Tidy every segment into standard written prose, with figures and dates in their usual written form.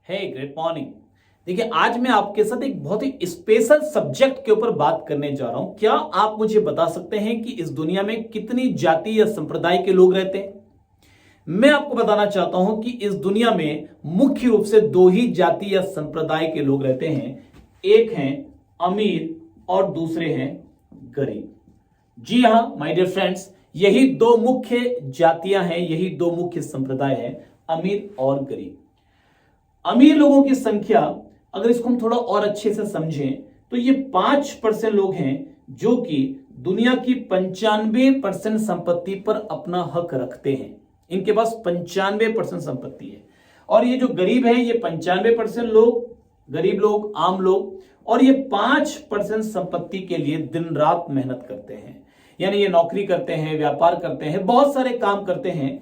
हे great morning. देखिए, आज मैं आपके साथ एक बहुत ही स्पेशल सब्जेक्ट के ऊपर बात करने जा रहा हूं। क्या आप मुझे बता सकते हैं कि इस दुनिया में कितनी जाति या संप्रदाय के लोग रहते हैं? मैं आपको बताना चाहता हूं कि इस दुनिया में मुख्य रूप से दो ही जाति या संप्रदाय के लोग रहते हैं। एक हैं अमीर और दूसरे हैं गरीब। जी हां माय डियर फ्रेंड्स, यही दो मुख्य जातियां हैं, यही दो मुख्य संप्रदाय हैं, अमीर और गरीब। अमीर लोगों की संख्या, अगर इसको हम थोड़ा और अच्छे से समझें तो ये 5% लोग हैं जो कि दुनिया की 95% संपत्ति पर अपना हक रखते हैं। इनके पास 95% संपत्ति है। और ये जो गरीब है, ये 95% लोग, गरीब लोग, आम लोग, और ये 5% संपत्ति के लिए दिन रात मेहनत करते हैं। यानी ये नौकरी करते हैं, व्यापार करते हैं, बहुत सारे काम करते हैं।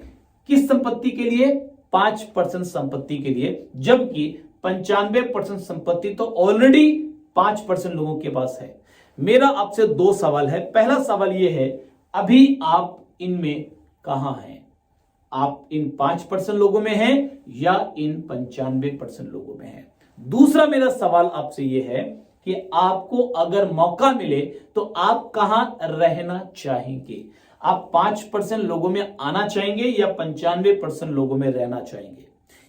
किस संपत्ति के लिए? 5% संपत्ति के लिए, जबकि 95% संपत्ति तो ऑलरेडी 5% लोगों के पास है। मेरा आपसे दो सवाल है। पहला सवाल यह है, अभी आप इनमें कहां हैं? आप इन 5% लोगों में हैं या इन 95% लोगों में हैं? दूसरा मेरा सवाल आपसे यह है कि आपको अगर मौका मिले तो आप कहां रहना चाहेंगे? आप 5% लोगों में आना चाहेंगे या 95% लोगों में रहना चाहेंगे?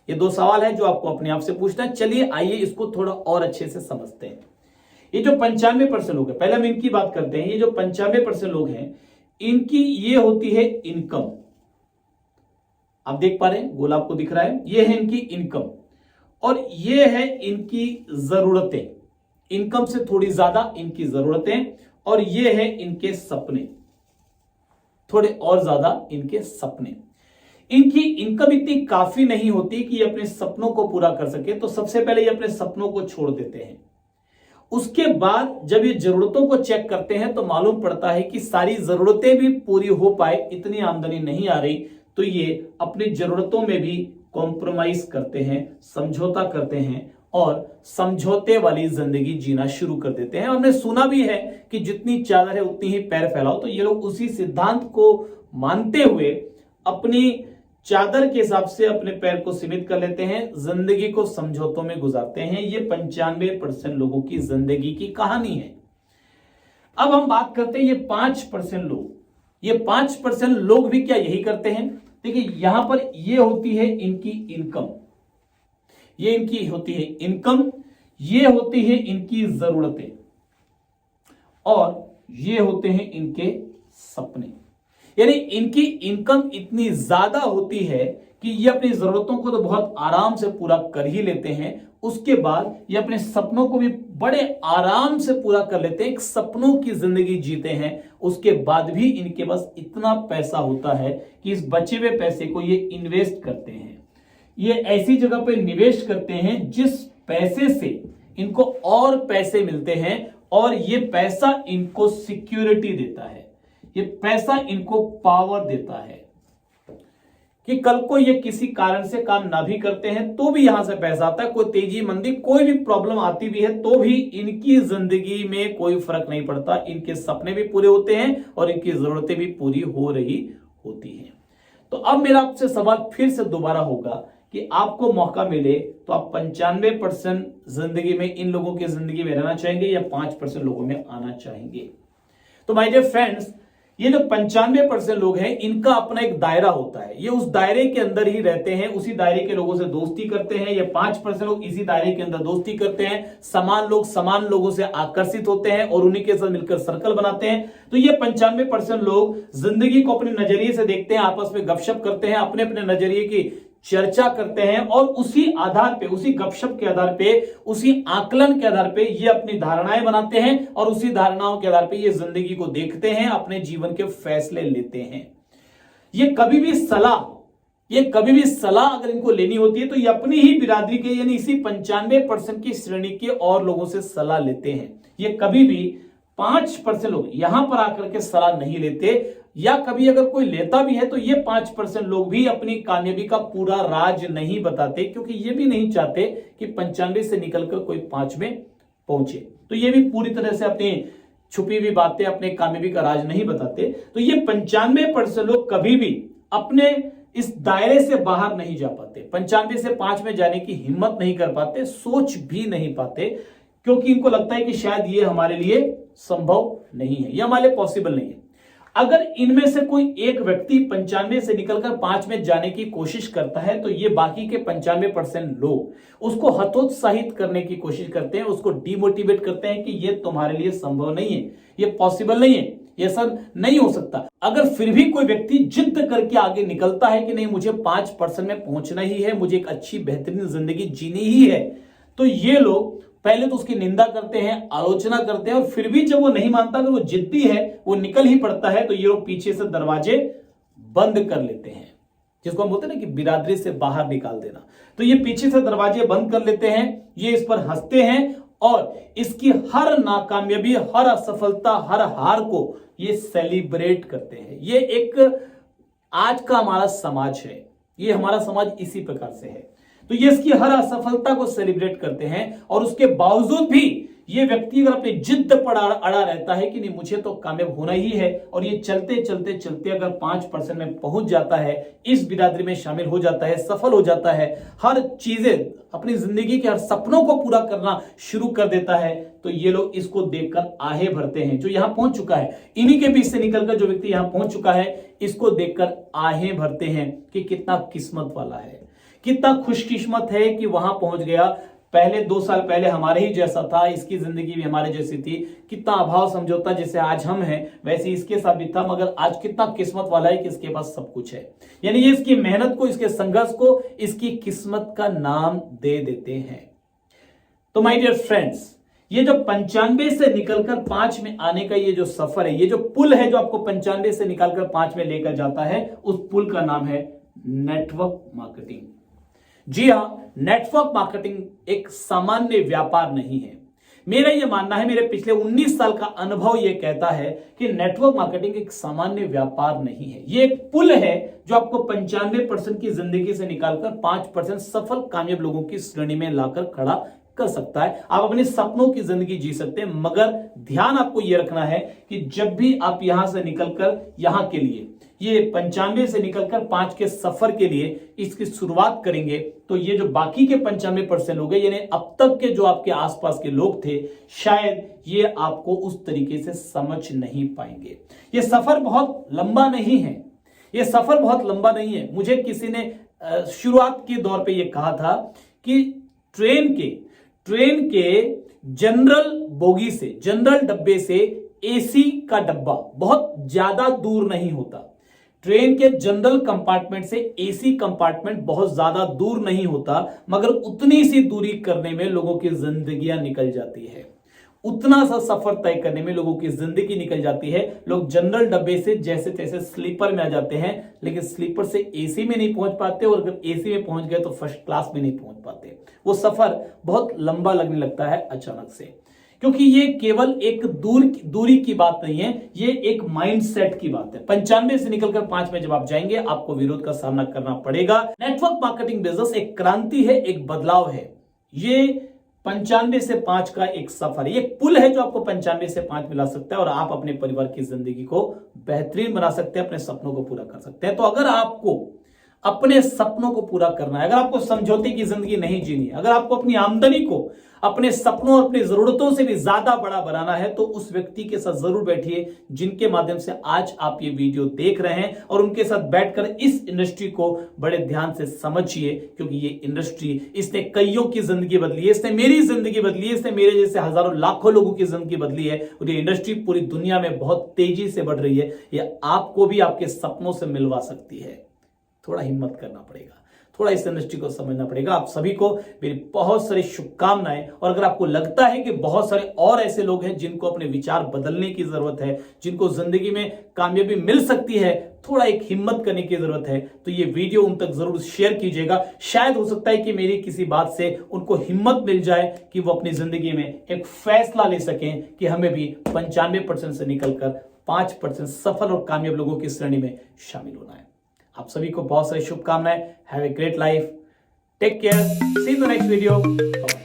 ये दो सवाल है जो आपको अपने आप से पूछना है। चलिए आइए इसको थोड़ा और अच्छे से समझते हैं। ये जो 95% लोग हैं, पहले हम इनकी बात करते हैं। ये जो 95% लोग हैं, इनकी ये होती है इनकम। आप देख पा रहे हैं, गोला आपको दिख रहा है, ये है इनकी इनकम और ये है इनकी जरूरतें। इनकम से थोड़ी ज्यादा इनकी जरूरतें, और ये है इनके सपने, थोड़े और ज्यादा इनके सपने। इनकी इनकम इतनी काफी नहीं होती कि ये अपने सपनों को पूरा कर सके, तो सबसे पहले ये अपने सपनों को छोड़ देते हैं। उसके बाद जब ये जरूरतों को चेक करते हैं तो मालूम पड़ता है कि सारी जरूरतें भी पूरी हो पाए, इतनी आमदनी नहीं आ रही, तो ये अपनी जरूरतों में भी कॉम्प्रोमाइज करते हैं, समझौता करते हैं और समझौते वाली जिंदगी जीना शुरू कर देते हैं। हमने सुना भी है कि जितनी चादर है उतनी ही पैर फैलाओ। तो ये लोग उसी सिद्धांत को मानते हुए अपनी चादर के हिसाब से अपने पैर को सीमित कर लेते हैं, जिंदगी को समझौतों में गुजारते हैं। ये 95% लोगों की जिंदगी की कहानी है। अब हम बात करते हैं ये 5% लोग। ये 5% लोग भी क्या यही करते हैं? देखिए, यहां पर ये होती है इनकी इनकम, ये इनकी होती है इनकम, ये होती है इनकी जरूरतें, और ये होते हैं इनके सपने। यानी इनकी इनकम इतनी ज्यादा होती है कि ये अपनी जरूरतों को तो बहुत आराम से पूरा कर ही लेते हैं। उसके बाद ये अपने सपनों को भी बड़े आराम से पूरा कर लेते हैं, एक सपनों की जिंदगी जीते हैं। उसके बाद भी इनके पास इतना पैसा होता है कि इस बचे हुए पैसे को ये इन्वेस्ट करते हैं। ये ऐसी जगह पे निवेश करते हैं जिस पैसे से इनको और पैसे मिलते हैं, और ये पैसा इनको सिक्योरिटी देता है, ये पैसा इनको पावर देता है कि कल को ये किसी कारण से काम ना भी करते हैं तो भी यहां से पैसा आता है। कोई तेजी मंदी, कोई भी प्रॉब्लम आती भी है तो भी इनकी जिंदगी में कोई फर्क नहीं पड़ता। इनके सपने भी पूरे होते हैं और इनकी जरूरतें भी पूरी हो रही होती हैं। तो अब मेरा आपसे सवाल फिर से दोबारा होगा कि आपको मौका मिले तो आप 95% जिंदगी में इन लोगों की जिंदगी में रहना चाहेंगे या 5% लोगों में आना चाहेंगे? तो माय डियर फ्रेंड्स, ये जो 95% लोग हैं, इनका अपना एक दायरा होता है। ये उस दायरे के अंदर ही रहते हैं, उसी दायरे के लोगों से दोस्ती करते हैं। ये 5% लोग इसी दायरे के अंदर दोस्ती करते हैं। समान लोग समान लोगों से आकर्षित होते हैं और उन्हीं के साथ मिलकर सर्कल बनाते हैं। तो ये 95% लोग जिंदगी को अपने नजरिए से देखते हैं, आपस में गपशप करते हैं, अपने अपने नजरिए की चर्चा करते हैं, और उसी आधार पे, उसी गपशप के आधार पे, उसी आकलन के आधार पे ये अपनी धारणाएं बनाते हैं, और उसी धारणाओं के आधार पे ये जिंदगी को देखते हैं, अपने जीवन के फैसले लेते हैं। ये कभी भी सलाह अगर इनको लेनी होती है तो ये अपनी ही बिरादरी के, यानी इसी 95% की श्रेणी के और लोगों से सलाह लेते हैं। ये कभी भी 5% लोग यहां पर आकर के सलाह नहीं लेते, या कभी अगर कोई लेता भी है तो ये 5% लोग भी अपनी कामयाबी का पूरा राज नहीं बताते, क्योंकि ये भी नहीं चाहते कि 95 से निकलकर कोई 5 में पहुंचे। तो ये भी पूरी तरह से अपनी छुपी हुई बातें, अपने कामयाबी का राज नहीं बताते। तो ये 95% लोग कभी भी अपने इस दायरे से बाहर नहीं जा पाते, 95 से 5 में जाने की हिम्मत नहीं कर पाते, सोच भी नहीं पाते, क्योंकि इनको लगता है कि शायद ये हमारे लिए संभव नहीं है, ये हमारे लिए पॉसिबल नहीं है। अगर इनमें से कोई एक व्यक्ति 95 से निकलकर 5 में जाने की कोशिश करता है तो ये बाकी के 95% लोग उसको हतोत्साहित करने की कोशिश करते हैं, उसको डिमोटिवेट करते हैं कि ये तुम्हारे लिए संभव नहीं है, ये पॉसिबल नहीं है, ये सब नहीं हो सकता। अगर फिर भी कोई व्यक्ति जिद करके आगे निकलता है कि नहीं मुझे 5% में पहुंचना ही है, मुझे एक अच्छी बेहतरीन जिंदगी जीनी ही है, तो ये लोग पहले तो उसकी निंदा करते हैं, आलोचना करते हैं, और फिर भी जब वो नहीं मानता, अगर वो जिद्दी है, वो निकल ही पड़ता है, तो ये लोग पीछे से दरवाजे बंद कर लेते हैं, जिसको हम बोलते हैं ना कि बिरादरी से बाहर निकाल देना। तो ये पीछे से दरवाजे बंद कर लेते हैं, ये इस पर हंसते हैं और इसकी हर नाकामयाबी, हर असफलता, हर हार को ये सेलिब्रेट करते हैं। ये एक आज का हमारा समाज है, ये हमारा समाज इसी प्रकार से है। तो ये इसकी हर असफलता को सेलिब्रेट करते हैं, और उसके बावजूद भी ये व्यक्ति अगर अपनी जिद पर अड़ा रहता है कि नहीं मुझे तो कामयाब होना ही है, और ये चलते चलते चलते अगर 5% में पहुंच जाता है, इस बिरादरी में शामिल हो जाता है, सफल हो जाता है, हर चीजें अपनी जिंदगी के हर सपनों को पूरा करना शुरू कर देता है, तो ये लोग इसको देखकर आहे भरते हैं। जो यहां पहुंच चुका है, इन्हीं के बीच से निकलकर जो व्यक्ति यहां पहुंच चुका है, इसको देखकर आहे भरते हैं कि कितना किस्मत वाला है, कितना खुशकिस्मत है कि वहां पहुंच गया। पहले 2 साल पहले हमारे ही जैसा था, इसकी जिंदगी भी हमारे जैसी थी, कितना अभाव समझौता जैसे आज हम हैं वैसे इसके साथ भी था, मगर आज कितना किस्मत वाला है कि इसके पास सब कुछ है। यानी ये इसकी मेहनत को, इसके संघर्ष को, इसकी किस्मत का नाम दे देते हैं। तो माय डियर फ्रेंड्स, ये जो 95 से निकलकर 5 में आने का ये जो सफर है, ये जो पुल है जो आपको 95 से निकलकर 5 में लेकर जाता है, उस पुल का नाम है नेटवर्क मार्केटिंग। जी हां, नेटवर्क मार्केटिंग एक सामान्य व्यापार नहीं है। मेरा यह मानना है, मेरे पिछले 19 साल का अनुभव यह कहता है कि नेटवर्क मार्केटिंग एक सामान्य व्यापार नहीं है। यह एक पुल है जो आपको 95% की जिंदगी से निकालकर 5% सफल कामयाब लोगों की श्रेणी में लाकर खड़ा कर सकता है। आप अपने सपनों की जिंदगी जी सकते हैं, मगर ध्यान आपको यह रखना है कि जब भी आप यहां से निकलकर यहां के लिए, ये 95 से निकलकर 5 के सफर के लिए इसकी शुरुआत करेंगे, तो ये जो बाकी के 95% लोग हैं, यानी अब तक के जो आपके आसपास के लोग थे, शायद ये आपको उस तरीके से समझ नहीं पाएंगे। ये सफर बहुत लंबा नहीं है, ये सफर बहुत लंबा नहीं है। मुझे किसी ने शुरुआत के दौर पे ये कहा था कि ट्रेन के जनरल बोगी से, जनरल डब्बे से एसी का डब्बा बहुत ज्यादा दूर नहीं होता। ट्रेन के जनरल कंपार्टमेंट से एसी कंपार्टमेंट बहुत ज्यादा दूर नहीं होता, मगर उतनी सी दूरी करने में लोगों की जिंदगियां निकल जाती है, उतना सा सफर तय करने में लोगों की जिंदगी निकल जाती है। लोग जनरल डब्बे से जैसे तैसे स्लीपर में आ जाते हैं, लेकिन स्लीपर से एसी में नहीं पहुंच पाते, और अगर एसी में पहुंच गए तो फर्स्ट क्लास में नहीं पहुंच पाते। वो सफर बहुत लंबा लगने लगता है अचानक से, क्योंकि ये केवल एक दूरी की बात नहीं है, ये एक माइंडसेट की बात है। 95 से निकलकर 5 में जब आप जाएंगे, आपको विरोध का सामना करना पड़ेगा। नेटवर्क मार्केटिंग बिजनेस एक क्रांति है, एक बदलाव है। ये 95 से 5 का एक सफर है, ये पुल है जो आपको 95 से 5 मिला सकता है, और आप अपने परिवार की जिंदगी को बेहतरीन बना सकते हैं, अपने सपनों को पूरा कर सकते हैं। तो अगर आपको अपने सपनों को पूरा करना है, अगर आपको समझौते की जिंदगी नहीं जीनी है, अगर आपको अपनी आमदनी को अपने सपनों और अपनी जरूरतों से भी ज्यादा बड़ा बनाना है, तो उस व्यक्ति के साथ जरूर बैठिए जिनके माध्यम से आज आप ये वीडियो देख रहे हैं, और उनके साथ बैठकर इस इंडस्ट्री को बड़े ध्यान से समझिए, क्योंकि ये इंडस्ट्री, इसने कईयों की जिंदगी बदली है, इसने मेरी जिंदगी बदली है, इसने मेरे जैसे हजारों लाखों लोगों की जिंदगी बदली है, और ये इंडस्ट्री पूरी दुनिया में बहुत तेजी से बढ़ रही है। ये आपको भी आपके सपनों से मिलवा सकती है। थोड़ा हिम्मत करना पड़ेगा, थोड़ा इस इंडस्ट्री को समझना पड़ेगा। आप सभी को मेरी बहुत सारी शुभकामनाएं, और अगर आपको लगता है कि बहुत सारे और ऐसे लोग हैं जिनको अपने विचार बदलने की जरूरत है, जिनको जिंदगी में कामयाबी मिल सकती है, थोड़ा एक हिम्मत करने की जरूरत है, तो ये वीडियो उन तक जरूर शेयर कीजिएगा। शायद हो सकता है कि मेरी किसी बात से उनको हिम्मत मिल जाए कि वो अपनी जिंदगी में एक फैसला ले सकें कि हमें भी 95% से निकलकर 5% सफल और कामयाब लोगों की श्रेणी में शामिल होना है। आप सभी को बहुत सारी शुभकामनाएं। Have a great life, take care, see in the next video.